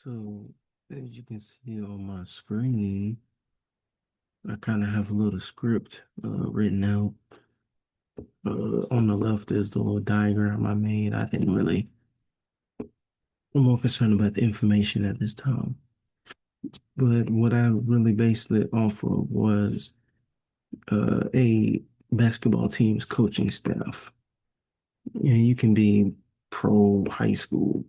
So, as you can see on my screen, I kind of have a little script written out. On the left is the little diagram I made. I'm more concerned about the information at this time. But what I really based it off of was a basketball team's coaching staff. And you can be pro, high school,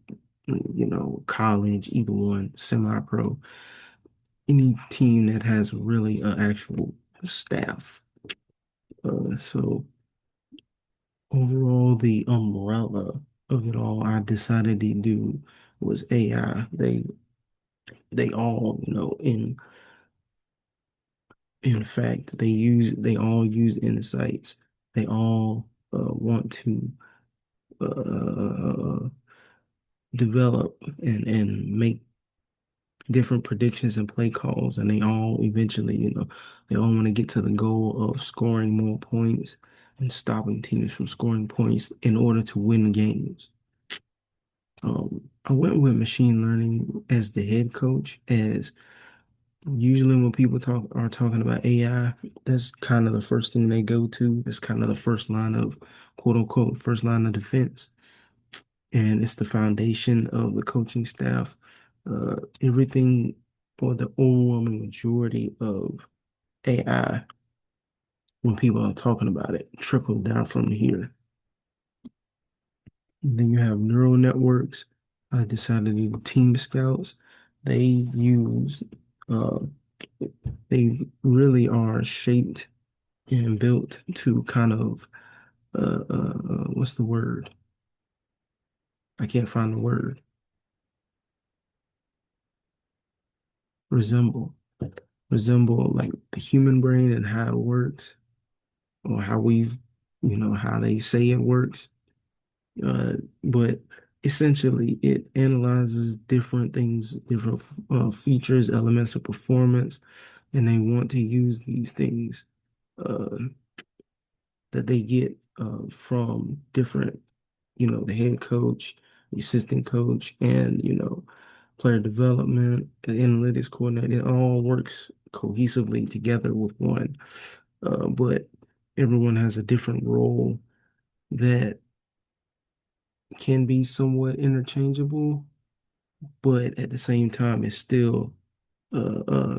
college, either one, semi-pro, any team that has really an actual staff. So overall, the umbrella of it all, I decided to do was AI. They all, in fact, they all use insights. They all want to uh, develop and make different predictions and play calls, and they all eventually, they all want to get to the goal of scoring more points and stopping teams from scoring points in order to win games. I went with machine learning as the head coach, as usually when people are talking about AI, that's kind of the first thing they go to. That's kind of the first line of quote unquote first line of defense, and it's the foundation of the coaching staff. Everything, or the overwhelming majority of AI, when people are talking about it, trickle down from here. Then you have neural networks. I decided to do team scouts. They use, uh, they really are shaped and built to kind of, what's the word? I can't find the word. Resemble, resemble like the human brain and how it works, or how how they say it works. But essentially, it analyzes different things, different features, elements of performance, and they want to use these things uh, that they get from different, the head coach, the assistant coach, and, player development, and analytics coordinator. It all works cohesively together with one. But everyone has a different role that can be somewhat interchangeable, but at the same time, it's still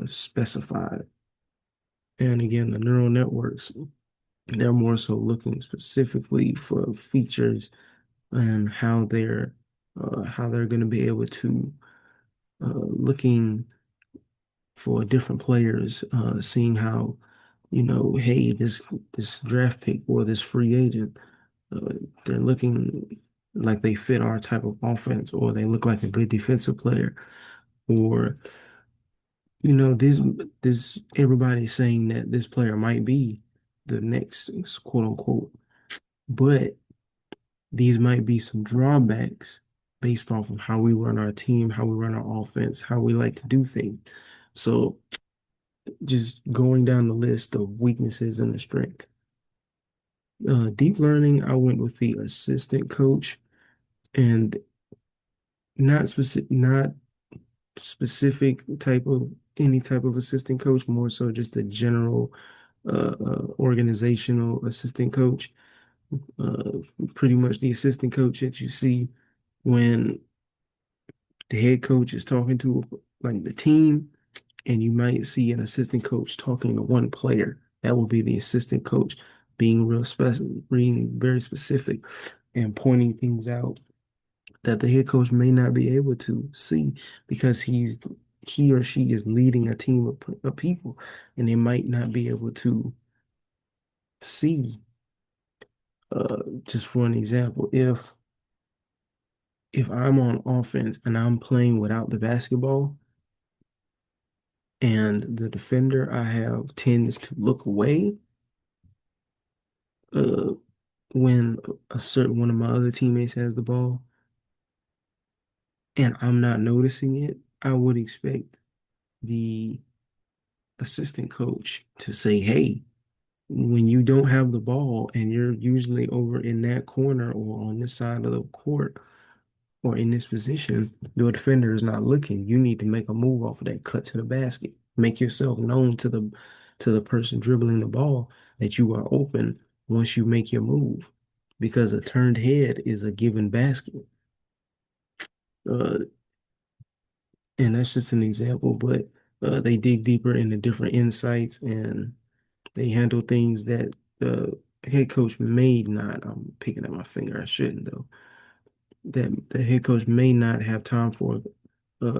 specified. And again, the neural networks, they're more so looking specifically for features and how they're going to be able to looking for different players, seeing how, hey, this draft pick or this free agent, uh, they're looking like they fit our type of offense, or they look like a good defensive player, or this everybody's saying that this player might be the next quote unquote, but these might be some drawbacks based off of how we run our team, how we run our offense, how we like to do things. So just going down the list of weaknesses and the strength. Deep learning, I went with the assistant coach, and not specific type of any type of assistant coach, more so just a general organizational assistant coach. Uh, Pretty much the assistant coach that you see when the head coach is talking to like the team, and you might see an assistant coach talking to one player. That will be the assistant coach being being very specific and pointing things out that the head coach may not be able to see, because he or she is leading a team of people, and they might not be able to see. Just for an example, if I'm on offense and I'm playing without the basketball, and the defender I have tends to look away uh, when a certain one of my other teammates has the ball, and I'm not noticing it, I would expect the assistant coach to say, "Hey, when you don't have the ball and you're usually over in that corner or on this side of the court, or in this position, your defender is not looking. You need to make a move off of that cut to the basket. Make yourself known to the person dribbling the ball that you are open once you make your move, because a turned head is a given basket. Uh, and that's just an example, but they dig deeper into different insights and they handle things that the head coach may not. I'm picking up my finger. I shouldn't though. That the head coach may not have time for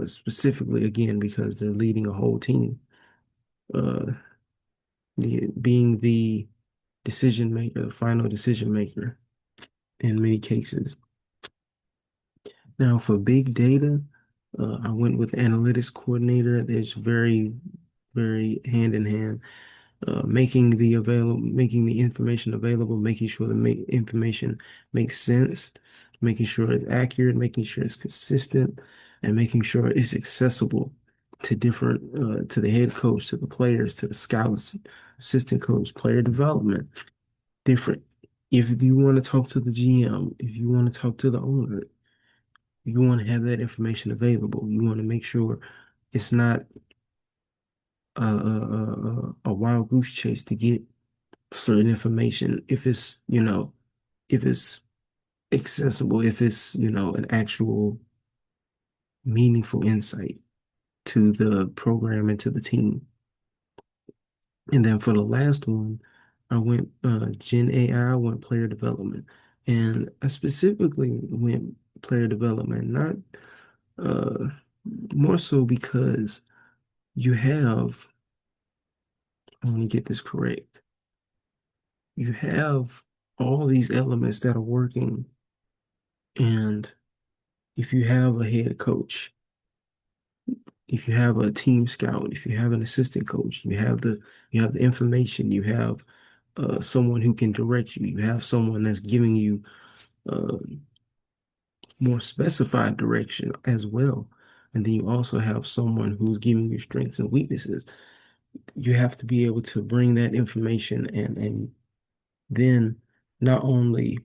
specifically again because they're leading a whole team. Uh, being the decision maker, the final decision maker in many cases. Now for big data, I went with analytics coordinator. There's very hand in hand, making the information available, making sure the information makes sense, making sure it's accurate, making sure it's consistent, and making sure it's accessible to to the head coach, to the players, to the scouts, assistant coach, player development, different. If you want to talk to the GM, if you want to talk to the owner, you want to have that information available. You want to make sure it's not a wild goose chase to get certain information if it's, if it's accessible, if it's, an actual meaningful insight to the program and to the team. And then for the last one, I went Gen AI, went player development. And I specifically went player development, not uh more so because you have, I want to get this correct. You have all these elements that are working, and if you have a head coach, if you have a team scout, if you have an assistant coach, you have the information, you have someone who can direct you, you have someone that's giving you uh, more specified direction as well. And then you also have someone who's giving you strengths and weaknesses. You have to be able to bring that information and then not only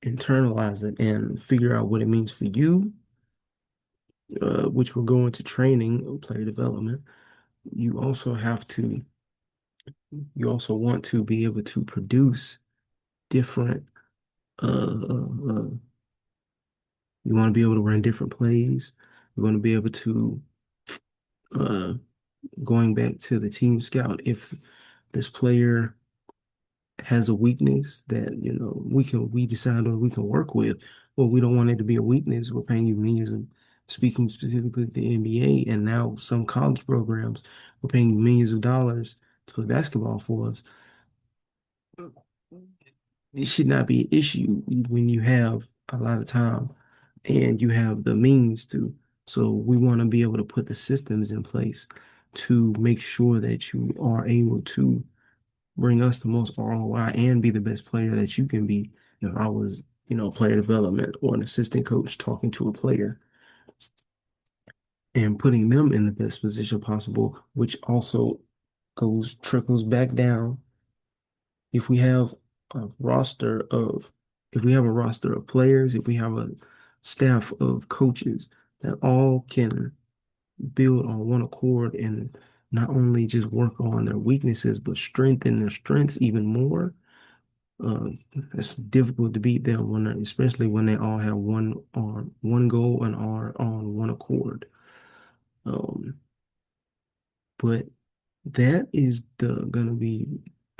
internalize it and figure out what it means for you, which will go into training, player development. You also have to, you also want to be able to produce different, you want to be able to run different plays. You want to be able to, uh, going back to the team scout, if this player has a weakness that, we decide on we can work with, well, we don't want it to be a weakness. We're paying you millions of, speaking specifically to the NBA and now some college programs, we're paying you millions of dollars to play basketball for us. It should not be an issue when you have a lot of time and you have the means to. So we want to be able to put the systems in place to make sure that you are able to bring us the most ROI and be the best player that you can be. If I was, player development or an assistant coach talking to a player and putting them in the best position possible, which also trickles back down. If we have a roster of, if we have a roster of players, if we have a staff of coaches that all can build on one accord and not only just work on their weaknesses, but strengthen their strengths even more. Uh, it's difficult to beat them especially when they all have one goal and are on one accord. Um, but that is the gonna be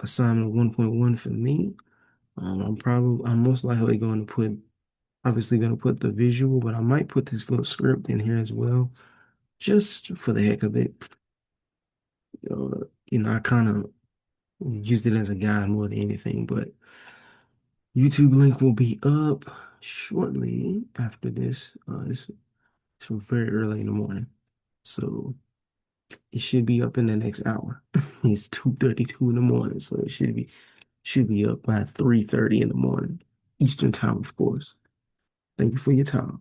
assignment 1.1 for me. I'm most likely going to put, obviously going to put the visual, but I might put this little script in here as well, just for the heck of it. I kind of used it as a guide more than anything, but YouTube link will be up shortly after this. It's from very early in the morning, so it should be up in the next hour. It's 2:32 in the morning, so it should be up by 3:30 in the morning, Eastern time, of course. Thank you for your time.